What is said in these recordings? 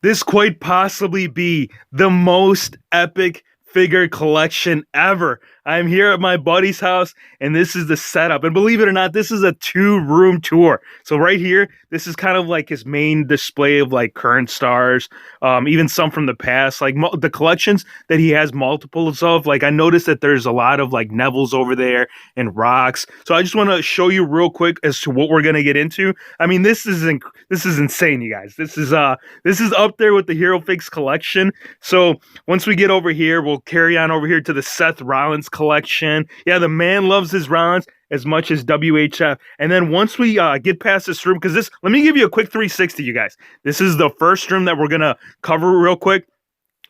This quite possibly be the most epic figure collection ever. I'm here at my buddy's house, and this is the setup. And believe it or not, this is a 2-room tour. So right here, this is kind of like his main display of like current stars, even some from the past, like the collections that he has multiples of. Like I noticed that there's a lot of like Neville's over there and Rocks. So I just want to show you real quick as to what we're gonna get into. I mean, this is insane, you guys. This is up there with the Hero Fix collection. So once we get over here, we'll carry on over here to the Seth Rollins collection. Yeah, the man loves his Rollins as much as WHF. And then once we get past this room, because this, let me give you a quick 360, you guys. This is the first room that we're going to cover real quick.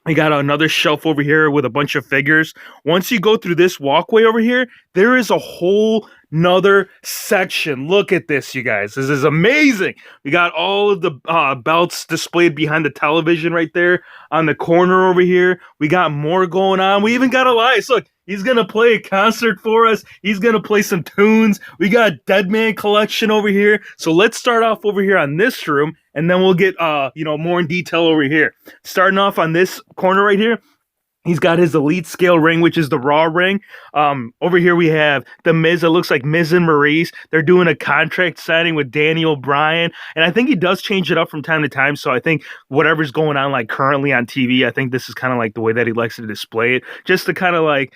We got another shelf over here with a bunch of figures. Once you go through this walkway over here, there is a whole nother section. Look at this, you guys. This is amazing. We got all of the belts displayed behind the television right there on the corner over here. We got more going on. We even got Elias. Look, he's going to play a concert for us. He's going to play some tunes. We got Dead Man collection over here. So let's start off over here on this room, and then we'll get more in detail over here. Starting off on this corner right here, he's got his elite scale ring, which is the Raw ring. Over here we have the Miz. It looks like Miz and Maurice. They're doing a contract signing with Danny O'Brien, and I think he does change it up from time to time. So I think whatever's going on like currently on TV, I think this is kind of like the way that he likes to display it, just to kind of like,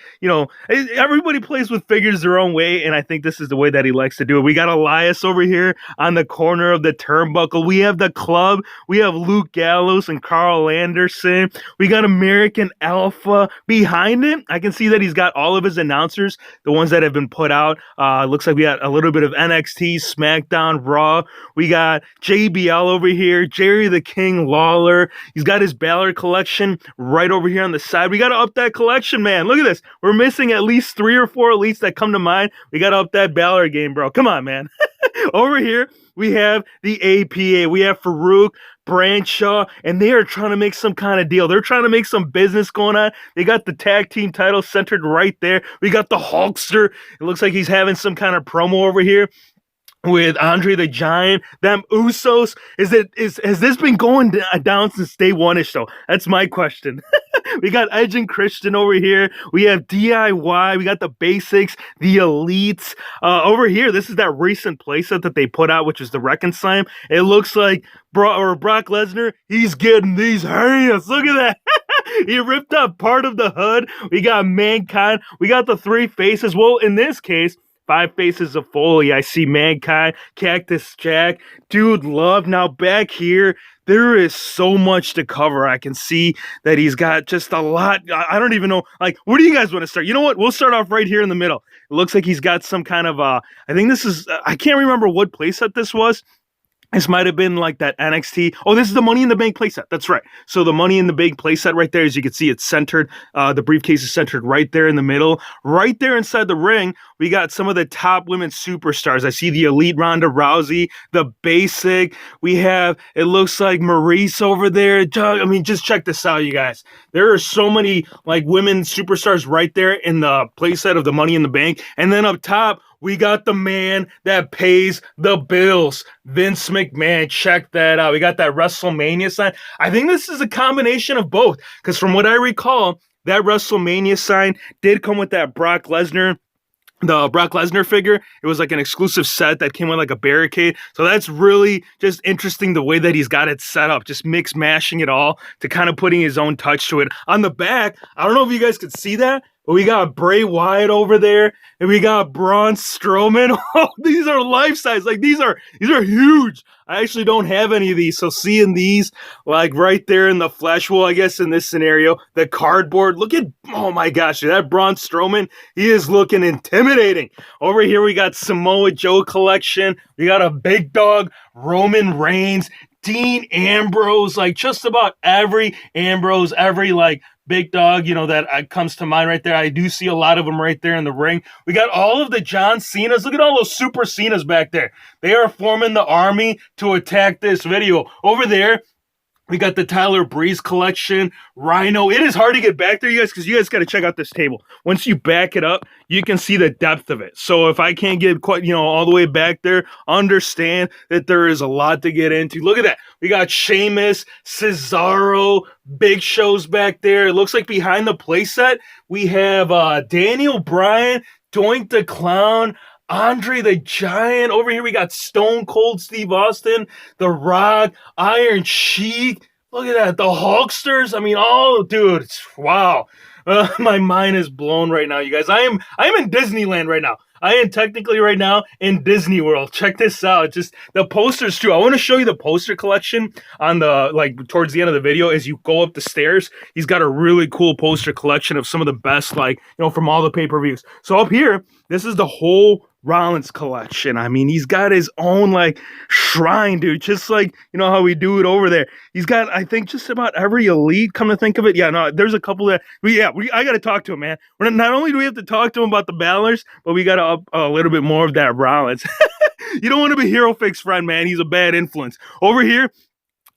everybody plays with figures their own way, and I think this is the way that he likes to do it. We got Elias over here on the corner of the turnbuckle. We have the Club. We have Luke Gallows and Carl Anderson. We got American Alpha behind it. I can see that he's got all of his announcers, the ones that have been put out. Looks like we got a little bit of NXT, SmackDown, Raw. We got JBL over here, Jerry the King Lawler. He's got his Balor collection right over here on the side. We got to up that collection, man. Look at this. We're missing at least 3 or 4 elites that come to mind. We got to up that Balor game, bro. Come on, man. Over here, we have the APA. We have Farouk, Bradshaw, and they are trying to make some kind of deal. They're trying to make some business going on. They got the tag team title centered right there. We got the Hulkster. It looks like he's having some kind of promo over here with Andre the Giant. Them Usos. Has this been going down since day one-ish though? That's my question. We got Edge and Christian over here. We have DIY. We got the Basics, the Elites. Over here, this is that recent playset that they put out, which is the Reconcile. It looks like Brock Lesnar, he's getting these hands. Look at that. He ripped up part of the hood. We got Mankind. We got the 3 faces. Well, in this case, 5 faces of Foley. I see Mankind, Cactus Jack, Dude Love. Now back here, there is so much to cover. I can see that he's got just a lot. I don't even know. Like, where do you guys want to start? You know what? We'll start off right here in the middle. It looks like he's got some kind of, I think this is, I can't remember what playset this was. This might have been like that NXT. Oh, this is the Money in the Bank playset. That's right. So the Money in the Bank playset right there, as you can see, it's centered. The briefcase is centered right there in the middle. Right there inside the ring, we got some of the top women superstars. I see the Elite Ronda Rousey, the Basic. We have, it looks like Maurice over there. I mean, just check this out, you guys. There are so many like women superstars right there in the playset of the Money in the Bank. And then up top, we got the man that pays the bills, Vince McMahon. Check that out. We got that WrestleMania sign. I think this is a combination of both, because from what I recall, that WrestleMania sign did come with that Brock Lesnar, the Brock Lesnar figure. It was like an exclusive set that came with like a barricade. So that's really just interesting the way that he's got it set up, just mix mashing it all to kind of putting his own touch to it. On the back, I don't know if you guys could see that, but we got Bray Wyatt over there, and we got Braun Strowman. Oh, these are life size. Like these are huge. I actually don't have any of these, so seeing these like right there in the flesh, well, I guess in this scenario, the cardboard. Look at, oh my gosh, that Braun Strowman, he is looking intimidating. Over here, we got Samoa Joe collection. We got a big dog, Roman Reigns, Dean Ambrose, like just about every Ambrose, every like big dog, that comes to mind right there. I do see a lot of them right there in the ring. We got all of the John Cenas. Look at all those Super Cenas back there. They are forming the army to attack this video. Over there, We got the Tyler Breeze collection, Rhino. It is hard to get back there, you guys, because you guys got to check out this table. Once you back it up, you can see the depth of it. So if I can't get quite, all the way back there, understand that there is a lot to get into. Look at that. We got Sheamus, Cesaro, Big Show's back there. It looks like behind the playset, we have Daniel Bryan, Doink the Clown, Andre the Giant. Over here, we got Stone Cold Steve Austin, The Rock, Iron Sheik. Look at that. The Hulksters. I mean, dude, wow. My mind is blown right now, you guys. I am in Disneyland right now. I am technically right now in Disney World. Check this out. Just the posters too. I want to show you the poster collection on the towards the end of the video as you go up the stairs. He's got a really cool poster collection of some of the best, from all the pay-per-views. So up here, this is the whole Rollins collection. I mean, he's got his own shrine, dude. Just how we do it over there. He's got, I think, just about every elite. Come to think of it, yeah. No, there's a couple that I got to talk to him, man. Not only do we have to talk to him about the Balor's, but we got to up a little bit more of that Rollins. You don't want to be Hero Fix friend, man. He's a bad influence. Over here,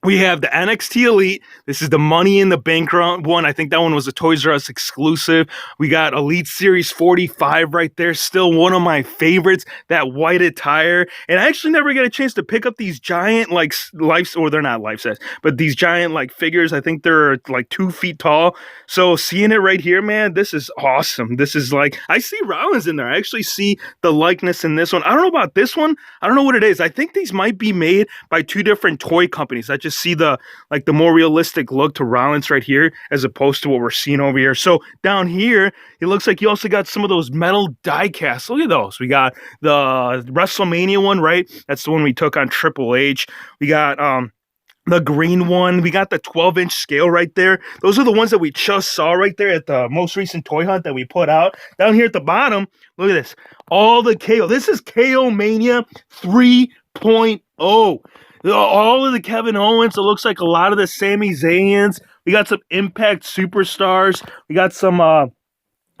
we have the NXT Elite. This is the Money in the Bank one. I think that one was a Toys R Us exclusive. We got Elite Series 45 right there. Still one of my favorites, that white attire. And I actually never get a chance to pick up these giant, they're not life size, but these giant, figures. I think they're 2 feet tall. So seeing it right here, man, this is awesome. This is I see Rollins in there. I actually see the likeness in this one. I don't know about this one. I don't know what it is. I think these might be made by 2 different toy companies. I just see the more realistic look to Rollins right here as opposed to what we're seeing over here. So down here, it looks like you also got some of those metal die casts. Look at those. We got the WrestleMania one, right? That's the one we took on Triple H. We got the green one. We got the 12-inch scale right there. Those are the ones that we just saw right there at the most recent toy hunt that we put out. Down here at the bottom, look at this. All the KO. This is KO Mania 3.0. All of the Kevin Owens. It looks like a lot of the Sami Zayans. We got some Impact Superstars. We got some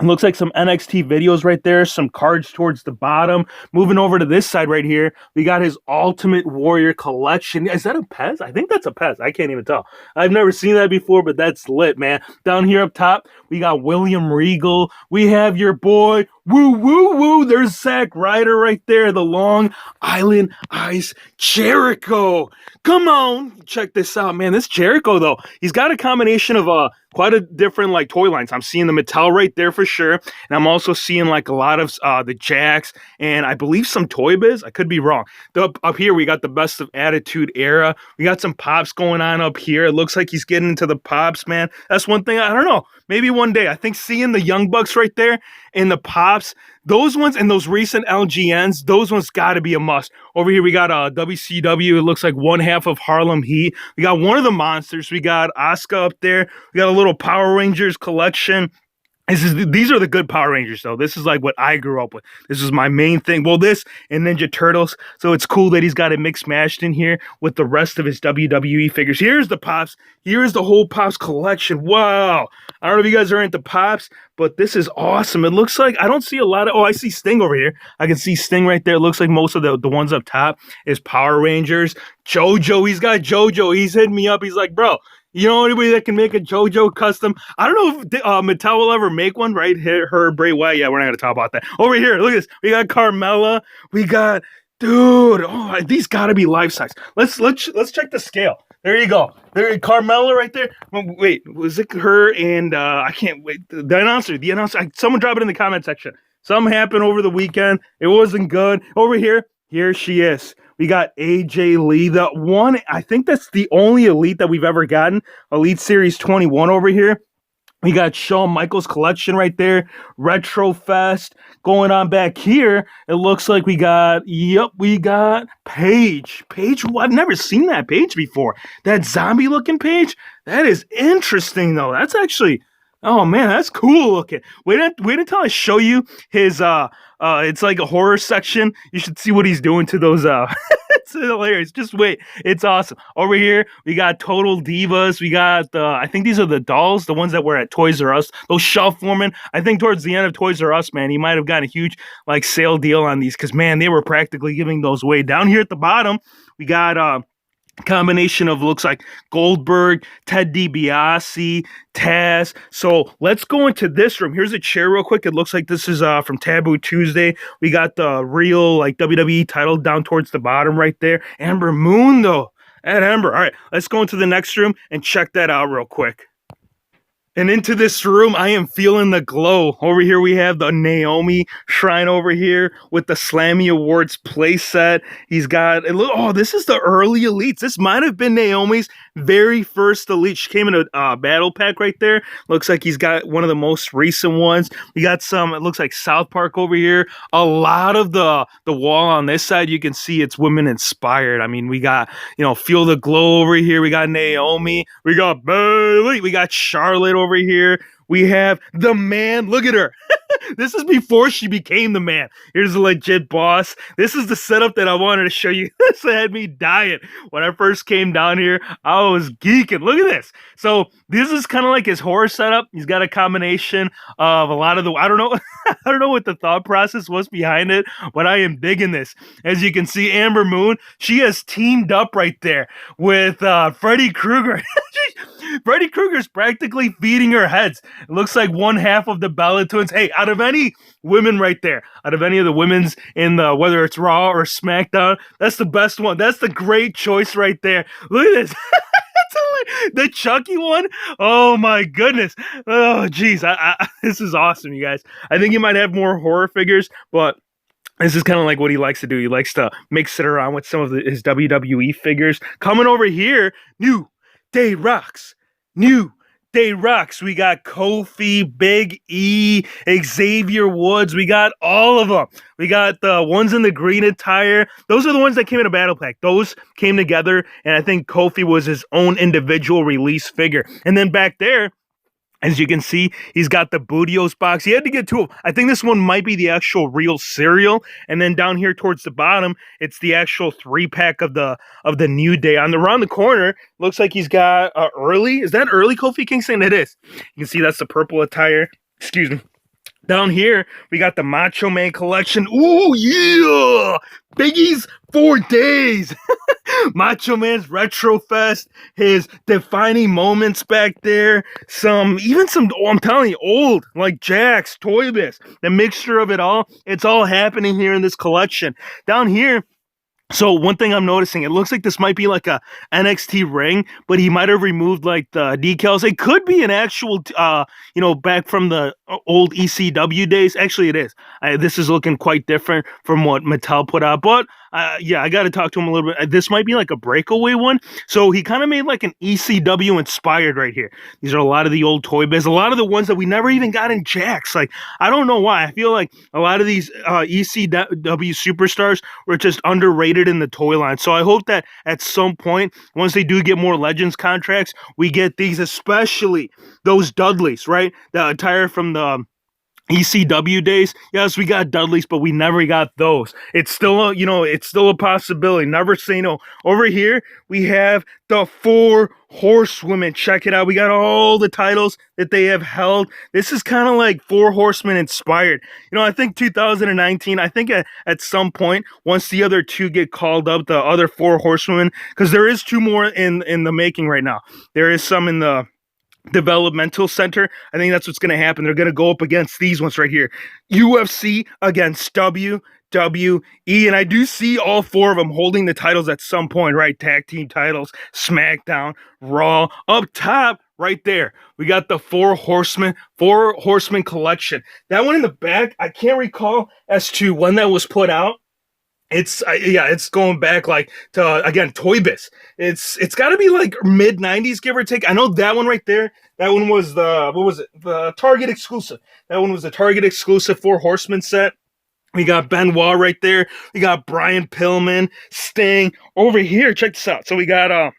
it looks like some NXT videos right there, some cards towards the bottom. Moving over to this side right here, we got his Ultimate Warrior collection. Is that a Pez? I think that's a Pez. I can't even tell. I've never seen that before, but that's lit, man. Down here up top, we got William Regal. We have your boy, woo. There's Zack Ryder right there, the Long Island Ice Jericho. Come on, check this out, man. This Jericho, though, he's got a combination of quite a different toy lines. I'm seeing the Mattel right there for sure, and I'm also seeing a lot of the Jakks, and I believe some Toy Biz. I could be wrong. Up here, we got the Best of Attitude Era. We got some pops going on up here. It looks like he's getting into the pops, man. That's one thing. I don't know. Maybe one day. I think seeing the Young Bucks right there in the pops, those ones and those recent LGNs, those ones got to be a must. Over here, we got WCW. It looks like one half of Harlem Heat. We got one of the monsters. We got Asuka up there. We got a little Power Rangers collection. These are the good Power Rangers, though. This is what I grew up with. This is my main thing. Well, this and Ninja Turtles. So it's cool that he's got it mixed mashed in here with the rest of his WWE figures. Here's the Pops. Here's the whole Pops collection. Wow. I don't know if you guys are into Pops, but this is awesome. It looks like I don't see a lot of... Oh, I see Sting over here. I can see Sting right there. It looks like most of the ones up top is Power Rangers. JoJo. He's got JoJo. He's hitting me up. He's like, bro, you know anybody that can make a JoJo custom? I don't know if Mattel will ever make one, right? Her Bray Wyatt. Yeah, we're not going to talk about that. Over here, look at this. We got Carmella. We got... Dude, these got to be life size. Let's check the scale. There you go. There, Carmella right there. Wait, was it her and I can't wait. The announcer. Someone drop it in the comment section. Something happened over the weekend. It wasn't good. Over here, here she is. We got AJ Lee, the one. I think that's the only Elite that we've ever gotten. Elite Series 21 over here. We got Shawn Michaels collection right there. Retro Fest going on back here. It looks like we got Paige. Paige, I've never seen that Paige before. That zombie looking Paige. That is interesting though. That's actually, oh man, that's cool looking. Wait until I show you his it's like a horror section. You should see what he's doing to those it's hilarious. Just wait. It's awesome. Over here, we got Total Divas. We got I think these are the dolls, the ones that were at Toys R Us. Those shelf women. I think towards the end of Toys R Us, man, he might have gotten a huge sale deal on these because man, they were practically giving those away. Down here at the bottom, we got combination of looks like Goldberg, Ted DiBiase, Taz. So let's go into this room. Here's a chair real quick. It looks like this is from Taboo Tuesday. We got the real like WWE title down towards the bottom right there. Amber Moon though. At Amber. All right, let's go into the next room and check that out real quick. And into this room, I am feeling the glow. Over here, we have the Naomi shrine over here with the Slammy Awards playset. He's got, oh, this is the early elites. This might have been Naomi's very first elite. She came in a battle pack right there. Looks like he's got one of the most recent ones. We got some, it looks like South Park over here. A lot of the wall on this side, you can see it's women inspired. I mean, we got, Feel the Glow over here. We got Naomi. We got Bayley. We got Charlotte over here. We have the man. Look at her. This is before she became the man. Here's a legit boss. This is the setup that I wanted to show you. This had me dying. When I first came down here, I was geeking. Look at this. So this is kind of like his horror setup. He's got a combination of a lot of the, I don't know, I don't know what the thought process was behind it, but I am digging this. As you can see, Amber Moon, she has teamed up right there with Freddy Krueger. Freddy Krueger's practically feeding her heads. It looks like one half of the Bella Twins. Hey, out of any women right there, out of any of the women's in the, whether it's Raw or SmackDown, that's the best one. That's the great choice right there. Look at this. The Chucky one. Oh my goodness. Oh geez. This is awesome, you guys. I think he might have more horror figures, but this is kind of like what he likes to do. He likes to mix it around with some of his WWE figures. Coming over here, New Day Rocks. New Day Rocks. We got Kofi, Big E, Xavier Woods. We got all of them. We got the ones in the green attire. Those are the ones that came in a battle pack. Those came together, and I think Kofi was his own individual release figure. And then back there, as you can see, he's got the Bootios box. He had to get two of them. I think this one might be the actual real cereal. And then down here towards the bottom, it's the actual 3-pack of the New Day. Around the corner, looks like he's got early. Is that early Kofi Kingston? It is. You can see that's the purple attire. Excuse me. Down here, we got the Macho Man collection. Ooh, yeah! Biggie's 4 days. Macho Man's Retro Fest, his defining moments back there. Even some, I'm telling you, old, like Jakks, Toy Biz. The mixture of it all, it's all happening here in this collection. Down here, so one thing I'm noticing, it looks like this might be like a NXT ring, but he might have removed like the decals. It could be an actual, back from the old ECW days. Actually, it is. This is looking quite different from what Mattel put out, but yeah, I got to talk to him a little bit. This might be like a breakaway one. So he kind of made like an ECW inspired right here. These are a lot of the old Toy Biz, a lot of the ones that we never even got in Jakks. Like, I don't know why. I feel like a lot of these ECW superstars were just underrated in the toy line. So I hope that at some point, once they do get more Legends contracts, we get these, especially those Dudleys, right? The attire from the ECW days. Yes, we got Dudleys, but we never got those. It's still it's still a possibility. Never say no. Over here, we have the 4 Horsewomen. Check it out. We got all the titles that they have held. This is kind of like 4 Horsemen inspired. I think 2019, I think at some point, once the other 2 get called up, the other 4 Horsewomen, because there is 2 more in the making right now. There is some in the developmental center. I think that's what's going to happen. They're going to go up against these ones right here. UFC against WWE. And I do see all 4 of them holding the titles at some point, right? Tag team titles, SmackDown, Raw. Up top, right there, we got the 4 Horsemen collection. That one in the back, I can't recall as to when that was put out. It's going back like to, again, Toy Biz. It's got to be like mid 90s, give or take. I know that one right there. That one was the Target exclusive. That one was the Target exclusive 4 Horsemen set. We got Benoit right there. We got Brian Pillman, Sting over here. Check this out. So we got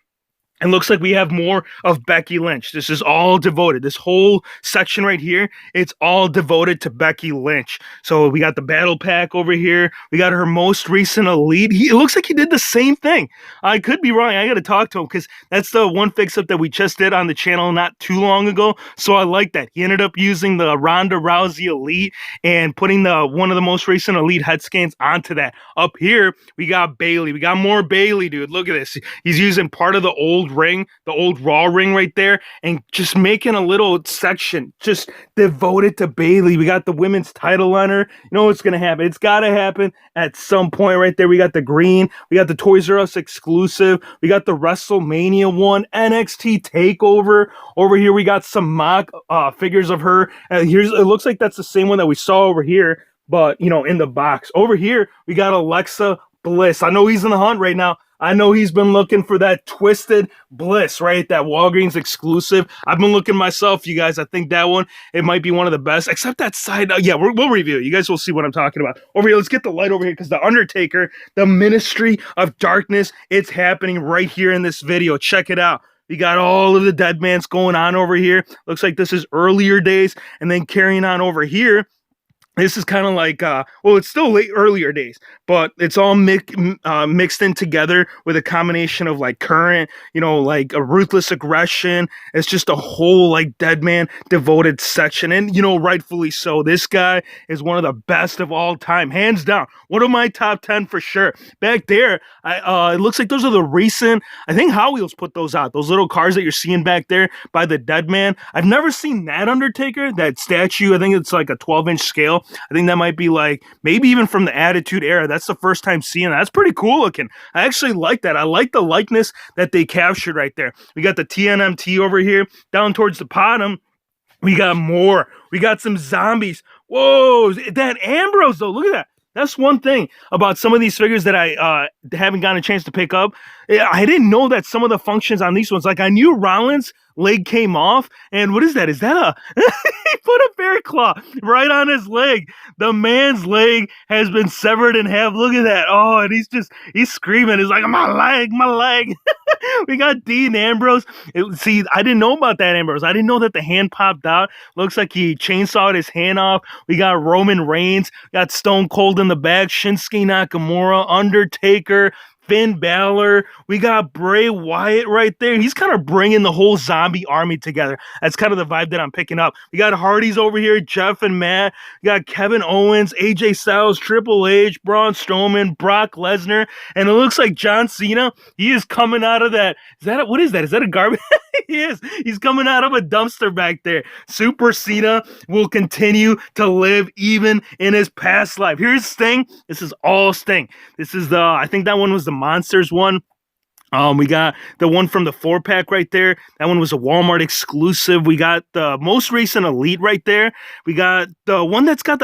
And looks like we have more of Becky Lynch. This is all devoted. This whole section right here, it's all devoted to Becky Lynch. So we got the battle pack over here. We got her most recent elite. It looks like he did the same thing. I could be wrong. I got to talk to him because that's the one fix-up that we just did on the channel not too long ago. So I like that. He ended up using the Ronda Rousey elite and putting the one of the most recent elite head scans onto that. Up here, we got Bayley. We got more Bayley, dude. Look at this. He's using part of the old ring, the old Raw ring right there, and just making a little section just devoted to Bayley. We got the women's title on her. You know what's going to happen? It's got to happen at some point right there. We got the green. We got the Toys R Us exclusive. We got the WrestleMania one, NXT TakeOver. Over here, we got some mock figures of her. It looks like that's the same one that we saw over here, but, you know, in the box. Over here, we got Alexa Bliss. I know he's in the hunt right now. I know he's been looking for that Twisted Bliss, right? That Walgreens exclusive. I've been looking myself, you guys. I think that one, it might be one of the best, except that side. Yeah, we'll review it. You guys will see what I'm talking about. Over here, let's get the light over here because The Undertaker, the Ministry of Darkness, it's happening right here in this video. Check it out. We got all of the dead mans going on over here. Looks like this is earlier days. And then carrying on over here, this is kind of like, well, it's still earlier days, but it's all mixed in together with a combination of like current, you know, like a ruthless aggression. It's just a whole like dead man devoted section. And, you know, rightfully so. This guy is one of the best of all time, hands down. One of my top 10 for sure. Back there, it looks like those are the recent, I think Hot Wheels put those out. Those little cars that you're seeing back there by the dead man. I've never seen that Undertaker, that statue. I think it's like a 12-inch scale. I think that might be like maybe even from the Attitude Era. That's the first time seeing that. That's pretty cool looking. I actually like that. I like the likeness that they captured right there. We got the TNMT over here. Down towards the bottom, we got more. We got some zombies. Whoa, that Ambrose though. Look at that. That's one thing about some of these figures that I haven't gotten a chance to pick up. I didn't know that some of the functions on these ones, like I knew Rollins' leg came off, and what is that? Is that a, he put a bear claw right on his leg. The man's leg has been severed in half. Look at that. Oh, and he's screaming. He's like, my leg, my leg. We got Dean Ambrose. See, I didn't know about that Ambrose. I didn't know that the hand popped out. Looks like he chainsawed his hand off. We got Roman Reigns. Got Stone Cold in the back. Shinsuke Nakamura. Undertaker. Finn Balor. We got Bray Wyatt right there. He's kind of bringing the whole zombie army together. That's kind of the vibe that I'm picking up. We got Hardy's over here, Jeff and Matt. We got Kevin Owens, AJ Styles, Triple H, Braun Strowman, Brock Lesnar, and it looks like John Cena. He is coming out of that. What is that? Is that a garbage? He is. He's coming out of a dumpster back there. Super Cena will continue to live even in his past life. Here's Sting. This is all Sting. This is I think that one was the Monsters one. We got the one from the 4-pack right there. That one was a Walmart exclusive. We got the most recent Elite right there. We got the one that's got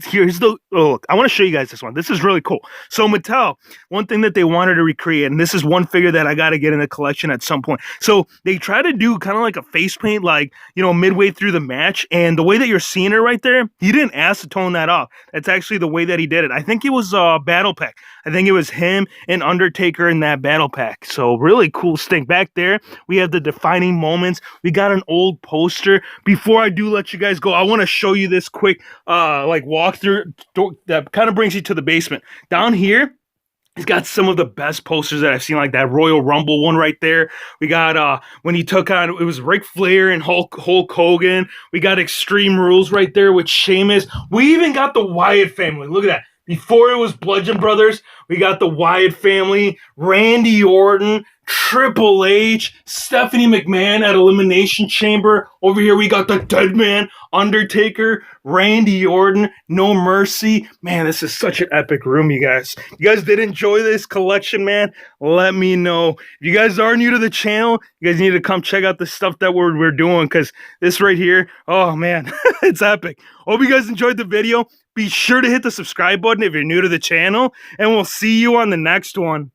here's the, look, I want to show you guys this one. This is really cool. So Mattel, one thing that they wanted to recreate, and this is one figure that I got to get in the collection at some point. So they try to do kind of like a face paint, like, you know, midway through the match. And the way that you're seeing it right there, he didn't acetone that off. That's actually the way that he did it. I think it was a battle pack. I think it was him and Undertaker in that battle pack. So really cool Sting. Back there, we have the defining moments. We got an old poster. Before I do let you guys go, I want to show you this quick like walkthrough that kind of brings you to the basement. Down here, he's got some of the best posters that I've seen, like that Royal Rumble one right there. We got when he took on, it was Ric Flair and Hulk Hogan. We got Extreme Rules right there with Sheamus. We even got the Wyatt family. Look at that. Before it was Bludgeon Brothers, we got the Wyatt family, Randy Orton, Triple H, Stephanie McMahon at Elimination Chamber. Over here, we got the Dead Man, Undertaker, Randy Orton, No Mercy. Man, this is such an epic room, you guys. You guys did enjoy this collection, man? Let me know. If you guys are new to the channel, you guys need to come check out the stuff that we're doing, because this right here, oh man, it's epic. Hope you guys enjoyed the video. Be sure to hit the subscribe button if you're new to the channel, and we'll see you on the next one.